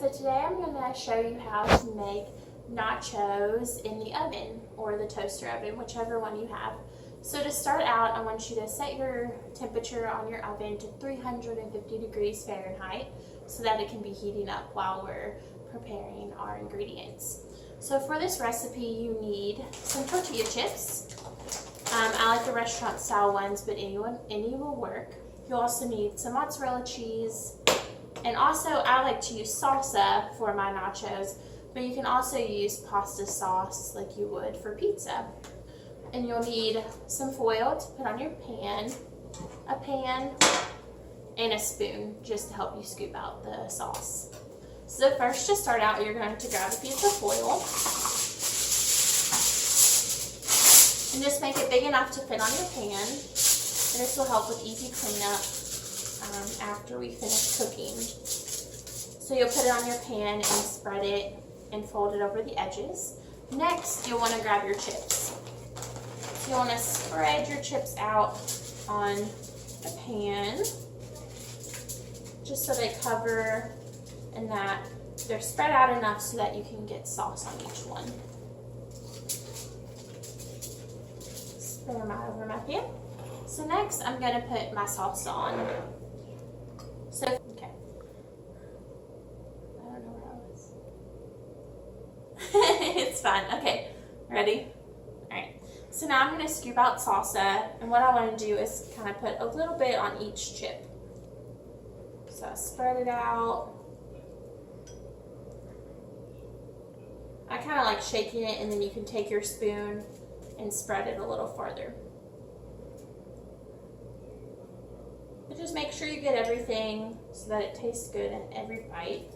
So today I'm going to show you how to make nachos in the oven or the toaster oven, whichever one you have. So to start out, I want you to set your temperature on your oven to 350 degrees Fahrenheit so that it can be heating up while we're preparing our ingredients. So for this recipe, you need some tortilla chips. I like the restaurant style ones, but any will work. You'll also need some mozzarella cheese. And also, I like to use salsa for my nachos, but you can also use pasta sauce like you would for pizza. And you'll need some foil to put on your pan, a pan, and a spoon just to help you scoop out the sauce. So first, to start out, you're going to grab a piece of foil and just make it big enough to fit on your pan. And this will help with easy cleanup after we finish cooking. So you'll put it on your pan and spread it and fold it over the edges. Next, you'll want to grab your chips. So you'll want to spread your chips out on the pan just so they cover and that they're spread out enough so that you can get sauce on each one. Spread them out over my pan. So next, I'm going to put my salsa on. So, okay. I don't know where I was. It's fine. Okay, ready? Alright. So now I'm going to scoop out salsa, and what I want to do is kind of put a little bit on each chip. So I spread it out. I kind of like shaking it, and then you can take your spoon and spread it a little farther. But just make sure you get everything so that it tastes good in every bite.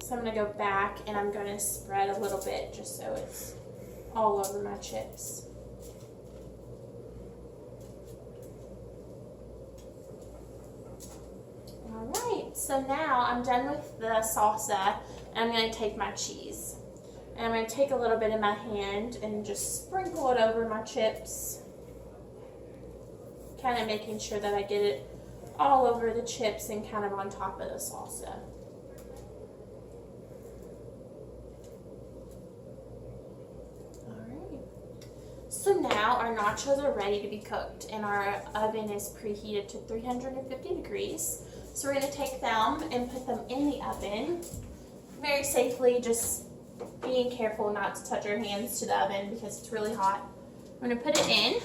So I'm going to go back and I'm going to spread a little bit just so it's all over my chips. Alright, so now I'm done with the salsa and I'm going to take my cheese. And I'm going to take a little bit in my hand and just sprinkle it over my chips. Kind of making sure that I get it all over the chips and kind of on top of the salsa. Alright. So now our nachos are ready to be cooked and our oven is preheated to 350 degrees. So we're going to take them and put them in the oven very safely, just being careful not to touch your hands to the oven because it's really hot. I'm going to put it in.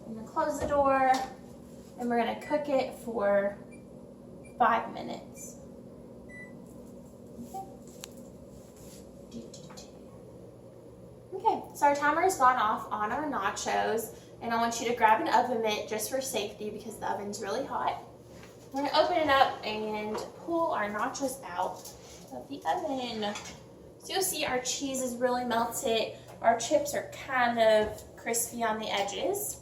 I'm going to close the door and we're going to cook it for 5 minutes. Okay, so our timer has gone off on our nachos and I want you to grab an oven mitt just for safety because the oven's really hot. We're going to open it up and pull our nachos out of the oven. So you'll see our cheese is really melted. Our chips are kind of crispy on the edges.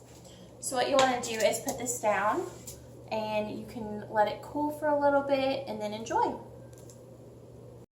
So what you want to do is put this down and you can let it cool for a little bit and then enjoy.